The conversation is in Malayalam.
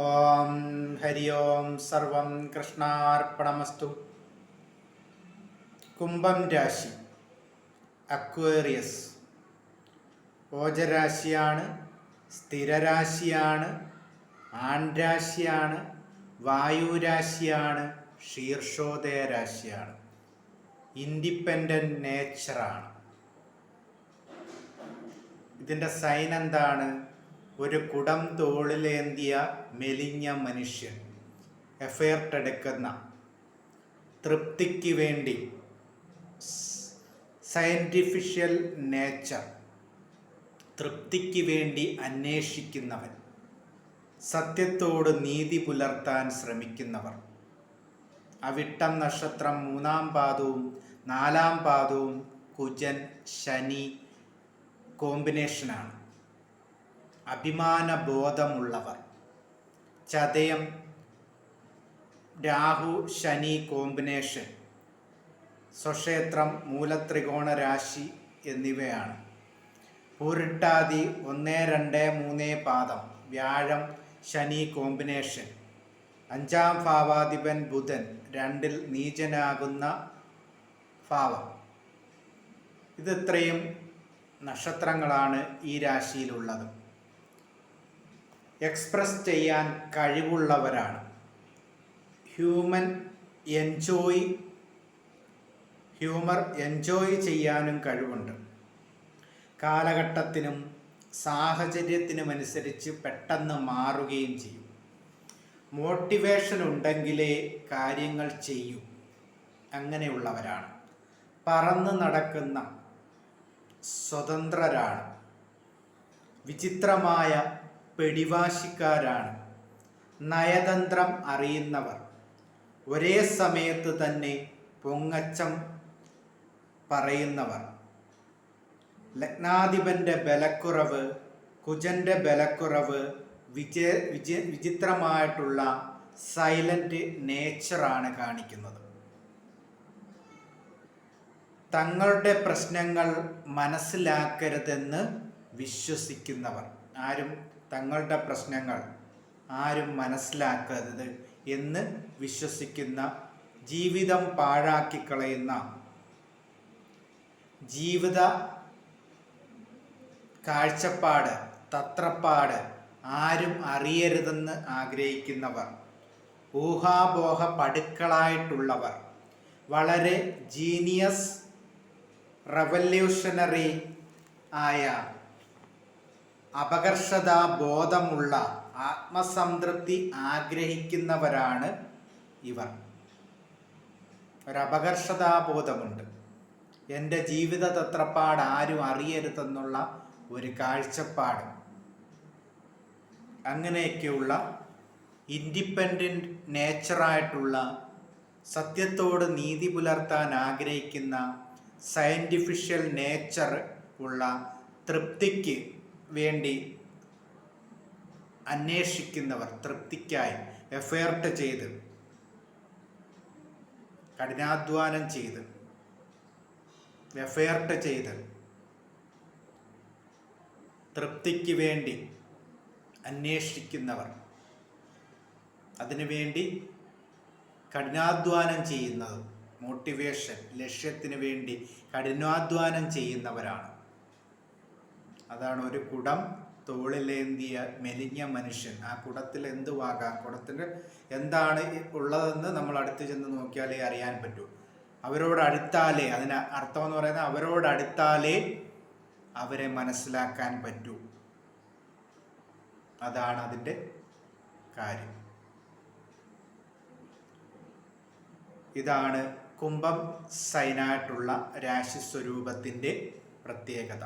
ഓം ഹരി ഓം സർവം കൃഷ്ണാർപ്പണമസ്തു. കുംഭം രാശി, അക്വേറിയസ് ഓജരാശിയാണ്, സ്ഥിരരാശിയാണ്, ആൺരാശിയാണ്, വായുരാശിയാണ്, ശീർഷോദയ രാശിയാണ്, ഇൻഡിപെൻഡൻറ്റ് നേച്ചറാണ്. ഇതിൻ്റെ സൈൻ എന്താണ്? ഒരു കുടം തോളിലേന്തിയ മെലിഞ്ഞ മനുഷ്യൻ, എഫേർട്ട് എടുക്കുന്ന, തൃപ്തിക്ക് വേണ്ടി, സയൻറ്റിഫിഷ്യൽ നേച്ചർ, തൃപ്തിക്ക് വേണ്ടി അന്വേഷിക്കുന്നവൻ, സത്യത്തോട് നീതി പുലർത്താൻ ശ്രമിക്കുന്നവർ. അവിട്ടം നക്ഷത്രം 3-ാം പാദവും 4-ാം പാദവും കുജൻ ശനി കോമ്പിനേഷനാണ്. അഭിമാനബോധമുള്ളവർ. ചതയം രാഹു ശനി കോമ്പിനേഷൻ, സ്വക്ഷേത്രം മൂലത്രികോണ രാശി എന്നിവയാണ്. പൂരിട്ടാതി 1, 2, 3 പാദം വ്യാഴം ശനി കോമ്പിനേഷൻ. 5-ാം ഭാവാധിപൻ ബുധൻ 2-ൽ നീചനാകുന്ന ഭാവം. ഇത്രയും നക്ഷത്രങ്ങളാണ് ഈ രാശിയിലുള്ളത്. എക്സ്പ്രസ് ചെയ്യാൻ കഴിവുള്ളവരാണ്. ഹ്യൂമർ എൻജോയ് ചെയ്യാനും കഴിവുണ്ട്. കാലഘട്ടത്തിനും സാഹചര്യത്തിനുമനുസരിച്ച് പെട്ടെന്ന് മാറുകയും ചെയ്യും. മോട്ടിവേഷൻ ഉണ്ടെങ്കിലേ കാര്യങ്ങൾ ചെയ്യൂ. അങ്ങനെയുള്ളവരാണ്. പറന്ന് നടക്കുന്ന സ്വതന്ത്രരാണ്. വിചിത്രമായ പിടിവാശിക്കാരാണ്. നയതന്ത്രം അറിയുന്നവർ. ഒരേ സമയത്ത് തന്നെ പൊങ്ങച്ചം പറയുന്നവർ. ലഗ്നാധിപൻ്റെ ബലക്കുറവ്, കുജൻ്റെ ബലക്കുറവ്, വിചിത്രമായിട്ടുള്ള സൈലന്റ് നേച്ചറാണ് കാണിക്കുന്നത്. തങ്ങളുടെ പ്രശ്നങ്ങൾ മനസ്സിലാക്കരുതെന്ന് വിശ്വസിക്കുന്നവർ. തങ്ങളുടെ പ്രശ്നങ്ങൾ ആരും മനസ്സിലാക്കരുത് എന്ന് വിശ്വസിക്കുന്ന, ജീവിതം പാഴാക്കിക്കളയുന്ന, ജീവിത കാഴ്ചപ്പാട്, തത്രപ്പാട് ആരും അറിയരുതെന്ന് ആഗ്രഹിക്കുന്നവർ. ഊഹാപോഹ പടുക്കളായിട്ടുള്ളവർ. വളരെ ജീനിയസ്, റവല്യൂഷണറി ആയ, അപകർഷതാബോധമുള്ള, ആത്മസംതൃപ്തി ആഗ്രഹിക്കുന്നവരാണ് ഇവർ. ഒരപകർഷതാബോധമുണ്ട്. എൻ്റെ ജീവിത തത്രപ്പാട് ആരും അറിയരുതെന്നുള്ള ഒരു കാഴ്ചപ്പാട്. അങ്ങനെയൊക്കെയുള്ള ഇൻഡിപെൻഡൻറ്റ് നേച്ചറായിട്ടുള്ള, സത്യത്തോട് നീതി പുലർത്താൻ ആഗ്രഹിക്കുന്ന, സയൻറ്റിഫിഷ്യൽ നേച്ചർ ഉള്ള, തൃപ്തിക്ക് വേണ്ടി അന്വേഷിക്കുന്നവർ. തൃപ്തിക്കായി എഫേർട്ട് ചെയ്ത്, കഠിനാധ്വാനം ചെയ്ത്, എഫേർട്ട് ചെയ്ത്, തൃപ്തിക്ക് വേണ്ടി അന്വേഷിക്കുന്നവർ. അതിനുവേണ്ടി കഠിനാധ്വാനം ചെയ്യുന്നത്, മോട്ടിവേഷൻ, ലക്ഷ്യത്തിന് വേണ്ടി കഠിനാധ്വാനം ചെയ്യുന്നവരാണ്. അതാണ് ഒരു കുടം തോളിലേന്തിയ മെലിഞ്ഞ മനുഷ്യൻ. ആ കുടത്തിൽ എന്തുവാകാം, കുടത്തിന് എന്താണ് ഉള്ളതെന്ന് നമ്മൾ അടുത്ത് ചെന്ന് നോക്കിയാലേ അറിയാൻ പറ്റൂ. അവരോടടുത്താലേ, അതിന് അർത്ഥം എന്ന് പറയുന്നത് അവരോടടുത്താലേ അവരെ മനസ്സിലാക്കാൻ പറ്റൂ. അതാണ് അതിൻ്റെ കാര്യം. ഇതാണ് കുംഭം സൈനായിട്ടുള്ള രാശി സ്വരൂപത്തിൻ്റെ പ്രത്യേകത.